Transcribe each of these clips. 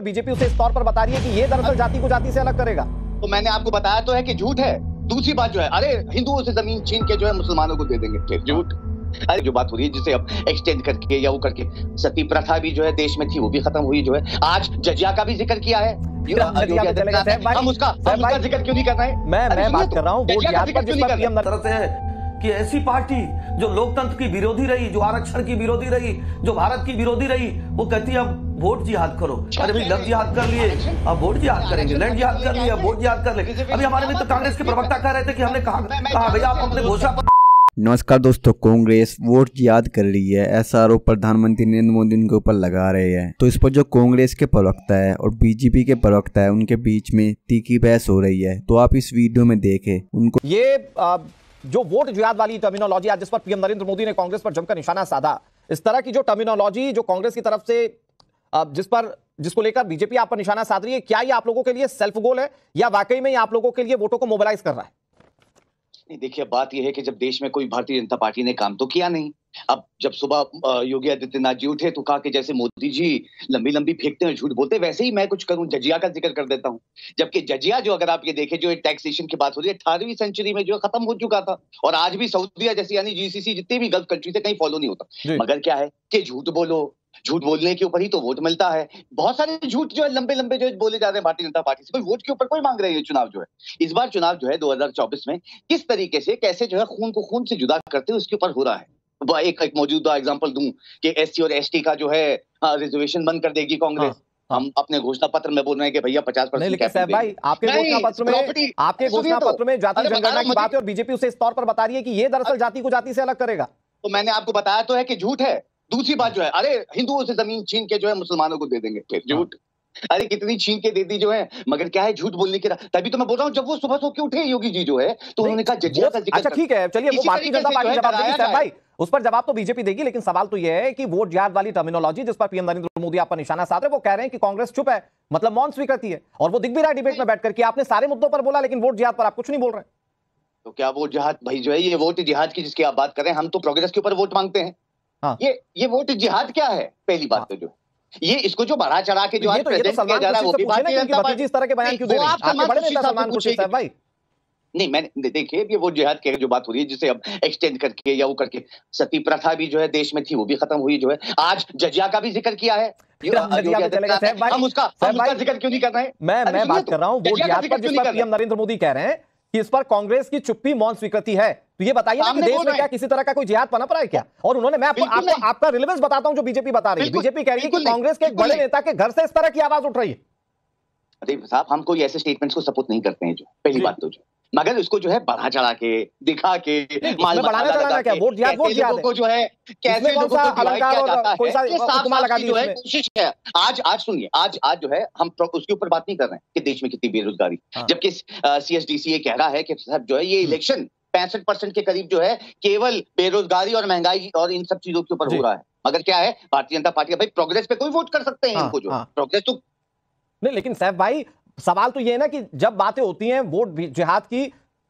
BJP उसे इस तौर पर बता रही है कि ये दरअसल जाति को जाति से अलग करेगा। तो मैंने आपको बताया तो है कि झूठ है। दूसरी बात जो है, अरे हिंदुओं से जमीन छीन के जो है मुसलमानों को दे देंगे, फिर झूठ। अरे जो बात हो रही है जिसे अब एक्सटेंड करके या वो करके, सती प्रथा भी जो है देश में थी वो भी खत्म हुई जो है। आज जजिया का भी जिक्र किया है, हम उसका जिक्र क्यों नहीं कर रहे हैं? मैं बात कर रहा हूँ वोट जिहाद पर, जिस पर पीएम तरह से है कि ऐसी पार्टी जो लोकतंत्र की विरोधी रही, जो आरक्षण की विरोधी रही, जो भारत की विरोधी रही, वो कहती है अब वोट जिहाद करो। अरे भाई लव जिहाद कर लिए, अब वोट जिहाद करेंगे, लैंड जिहाद कर लिए, अब वोट जिहाद कर ले। अभी हमारे मित्र कांग्रेस के प्रवक्ता कह रहे थे कि हमने कहा भैया आप अपने घोषणा। नमस्कार दोस्तों, कांग्रेस वोट जिहाद कर रही है, ऐसा आरोप प्रधानमंत्री नरेंद्र मोदी उनके ऊपर लगा रहे हैं। तो इस पर जो कांग्रेस के प्रवक्ता है और बीजेपी के प्रवक्ता है उनके बीच में तीखी बहस हो रही है। तो आप इस वीडियो में देखें उनको। ये जो वोट जिहाद वाली टर्मिनोलॉजी आज जिस पर पीएम नरेंद्र मोदी ने कांग्रेस पर जमकर निशाना साधा, इस तरह की जो टर्मिनोलॉजी जो कांग्रेस की तरफ से जिसको लेकर बीजेपी आप पर निशाना साध रही है, क्या ये आप लोगों के लिए सेल्फ गोल है या वाकई में ये आप लोगों के लिए वोटों को मोबिलाइज कर रहा है? नहीं, देखिए बात यह है कि जब देश में कोई भारतीय जनता पार्टी ने काम तो किया नहीं। अब जब सुबह योगी आदित्यनाथ जी उठे तो कहा कि जैसे मोदी जी लंबी लंबी फेंकते हैं, झूठ बोलते हैं, वैसे ही मैं कुछ करूं, जजिया का जिक्र कर देता हूं। जबकि जजिया जो अगर आप ये देखें, जो टैक्सेशन की बात हो रही है 18वीं सेंचुरी में जो खत्म हो चुका था, और आज भी सऊदीया जैसी यानी जीसीसी जितनी भी गल्फ कंट्री से कहीं फॉलो नहीं होता। मगर क्या है कि झूठ बोलो, झूठ बोलने के ऊपर ही तो वोट मिलता है। बहुत सारे झूठ जो है लंबे लंबे जो बोले जा रहे हैं भारतीय जनता पार्टी से, कोई वोट के ऊपर कोई मांग रहे हैं। चुनाव जो है इस बार चुनाव जो है 2024 में किस तरीके से कैसे जो है खून को खून से जुदा करते हैं उसके ऊपर हो रहा है। एक मौजूदा एग्जांपल दूं कि एससी और एसटी का जो है रिजर्वेशन बंद कर देगी कांग्रेस। हम अपने घोषणा पत्र में बोल रहे हैं कि भैया 50%। नहीं, लेकिन साहब भाई आपके घोषणा पत्र में जाति जनगणना की बात है और बीजेपी उसे इस तौर पर बता रही है कि ये दरअसल जाति को जाति से अलग करेगा। तो मैंने आपको बताया तो है कि झूठ है। दूसरी बात जो है, अरे हिंदुओं से जमीन छीन के जो है मुसलमानों को दे देंगे, फिर झूठ। अरे कितनी छीन के देती जो है, मगर क्या है झूठ बोलने के। तभी तो मैं बोल रहा हूँ जब वो सुबह सो के उठे योगी जी जो है तो उन्होंने कहा जजिया का जिक्र। अच्छा ठीक है, चलिए वो भारतीय जनता पार्टी जवाब देगी साहब भाई, उस पर जवाब तो बीजेपी देगी। लेकिन सवाल तो यह है कि वोट जिहाद वाली टर्मिनोलॉजी जिस पर पीएम नरेंद्र मोदी आप पर निशाना साध रहे हैं, वो कह रहे हैं कि कांग्रेस चुप है, मतलब मौन स्वीकृति है। और वो दिख भी रहा है डिबेट में बैठकर कि आपने सारे मुद्दों पर बोला लेकिन वोट जिहाद पर आप कुछ नहीं बोल रहे। तो क्या वोट जिहाद भाई जो है, ये वोट जिहाद की जिसकी आप बात कर रहे हैं, हम तो प्रोग्रेस के ऊपर वोट मांगते हैं। हाँ। ये वोट जिहाद क्या है? पहली बात तो जो ये इसको जो बढ़ा चढ़ा के जो आज प्रेजेंट किया जा रहा है वो भी भारतीय जनता पार्टी इस तरह के बयान क्यों दे रही है? आपके बड़े नेता सलमान खुर्शीद साहब भाई। नहीं, मैंने देखिए ये वोट जिहाद की जो बात हो रही है जिसे अब एक्सटेंड करके या वो करके, सती प्रथा भी जो है देश में थी वो भी खत्म हुई जो है। आज जजिया का भी जिक्र किया है, हम उसका जिक्र क्यों नहीं कर रहे हैं? मैं बात कर रहा हूँ वोट जिहाद पर, जिस पर पीएम नरेंद्र मोदी कह रहे हैं कि इस पर कांग्रेस की चुप्पी मौन स्वीकृति है। तो ये बताइए ना कि देश में क्या किसी तरह का कोई जिहाद पनप रहा है क्या? और उन्होंने, मैं आपको आपका रिलेवेंस बताता हूं जो बीजेपी बता रही है। बीजेपी कह रही है कि कांग्रेस के एक बड़े नेता के घर से इस तरह की आवाज उठ रही है। अरे साहब, हम कोई ऐसे स्टेटमेंट्स को सपोर्ट नहीं करते हैं जो पहली बात तो जो, मगर उसको जो है बढ़ा चढ़ा के दिखा के माल बढ़ाना चढ़ाना क्या वोट जिहाद को जो है कैसे लोगों को डिवाइड किया जाता है, जो है कोशिश है। आज सुनिए, आज जो है हम उसके ऊपर बात नहीं कर रहे हैं कि देश में कितनी बेरोजगारी, जबकि CSDC ये कह रहा है कि साहब जो है ये इलेक्शन 65% के करीब जो है केवल बेरोजगारी और महंगाई और इन सब चीजों के ऊपर हो रहा है। मगर क्या है, भारतीय जनता पार्टी भाई प्रोग्रेस पे कोई वोट कर सकते हैं इनको जो प्रोग्रेस तो नहीं। लेकिन साहब भाई सवाल तो ये है ना कि जब बातें होती हैं वोट जिहाद की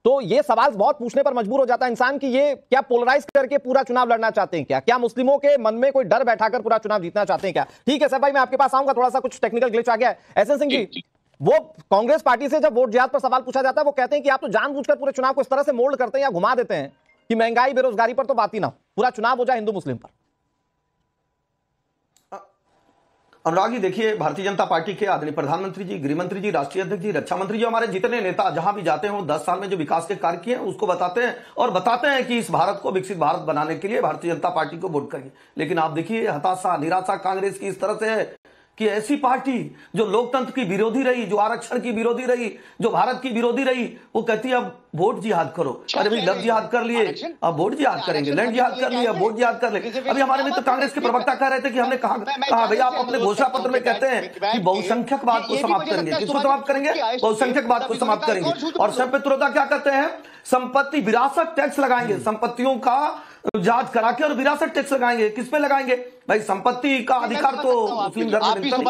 तो ये सवाल बहुत पूछने पर मजबूर हो जाता है इंसान कि ये क्या पोलराइज करके पूरा चुनाव लड़ना चाहते हैं क्या मुस्लिमों के मन में कोई डर बैठाकर पूरा चुनाव जीतना चाहते हैं क्या? ठीक है साहब भाई, मैं आपके पास आऊंगा, थोड़ा सा कुछ टेक्निकल ग्लिच आ गया है। एसएन सिंह जी, वो कांग्रेस पार्टी से जब वोट जिहाद पर सवाल पूछा जाता है वो कहते हैं कि आप तो जानबूझकर पूरे चुनाव को इस तरह से मोल्ड करते हैं या घुमा देते हैं कि महंगाई बेरोजगारी पर तो बात ही ना हो, पूरा चुनाव हो जाए हिंदू मुस्लिम पर। अनुराग जी देखिए, भारतीय जनता पार्टी के आदरणीय प्रधानमंत्री जी, गृहमंत्री जी, राष्ट्रीय अध्यक्ष जी, रक्षा मंत्री जी, हमारे जितने नेता जहां भी जाते हैं 10 साल में जो विकास के कार्य किए हैं उसको बताते हैं और बताते हैं कि इस भारत को विकसित भारत बनाने के लिए भारतीय जनता पार्टी को वोट करिए। लेकिन आप देखिए हताशा निराशा कांग्रेस की इस तरह से है कि ऐसी पार्टी जो लोकतंत्र की विरोधी रही, जो आरक्षण की विरोधी रही, जो भारत की विरोधी रही, वो कहती है अब वोट जिहाद करो। अरे भाई लव जिहाद कर लिए, अब वोट जिहाद करेंगे, लैंड जिहाद कर लिए, अब वोट जिहाद कर ले। अभी हमारे मित्र कांग्रेस के प्रवक्ता कह रहे थे कि हमने कहा भैया आप अपने घोषणा पत्र में कहते हैं कि बहुसंख्यकवाद को समाप्त करेंगे। किसको समाप्त करेंगे? बहुसंख्यकवाद को समाप्त करेंगे। और शरद त्रोदा क्या कहते हैं? संपत्ति विरासत टैक्स लगाएंगे, संपत्तियों का जांच करा के और विरासत टैक्स लगाएंगे। किस पे लगाएंगे? भाई संपत्ति का अधिकार तो मुस्लिम धर्म में मिलता नहीं,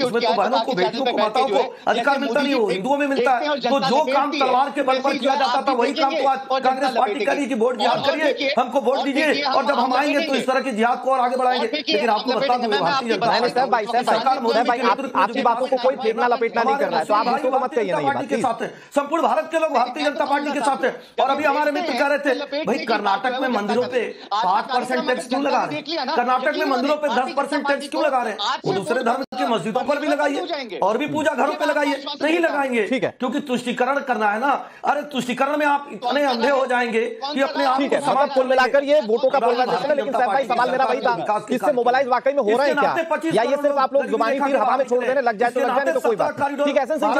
उसमें तो बहनों को, बेटियों को, माताओं को अधिकार मिलता नहीं, हो हिंदुओं में मिलता है। तो जो काम तलवार के बल पर किया जाता था वही काम तो आज कांग्रेस पार्टी करी कि वोट जिहाद करिए, हमको वोट दीजिए, और जब हम आएंगे तो इस तरह की जिहाद को और आगे बढ़ाएंगे। लेकिन आपको बता दूं भारतीय जनता पार्टी आपकी बातों को कोई फेंकना लपेटना नहीं कर रहा है, तो आप हमको तो मत कहिए नहीं के साथ है, संपूर्ण भारत के लोग भारतीय जनता पार्टी के साथ है। और अभी हमारे मित्र कह रहे थे भाई कर्नाटक में मंदिरों पे 5% टैक्स क्यों लगा रहे हैं, कर्नाटक में मंदिरों पे 10% टैक्स क्यों लगा रहे हैं, वो दूसरे धर्म की मस्जिदों पर भी लगाइए और भी पूजा घरों पे लगाइए, नहीं लगाएंगे, ठीक है, क्योंकि तुष्टिकरण करना है ना। अरे तुष्टिकरण में आप इतने अंधे हो जाएंगे कि अपने आप को समाज कुल मिलाकर ये वोटों का पोलराइजेशन है। लेकिन साहब भाई सवाल मेरा वही था, इससे मोबिलाइज वाकई में हो रहा है क्या, या ये सिर्फ आप लोग जुबानी फिर हवा में छोड़ देने लग जाए तो लग जाए, तो कोई बात नहीं। ठीक है, एहसन सिंह जी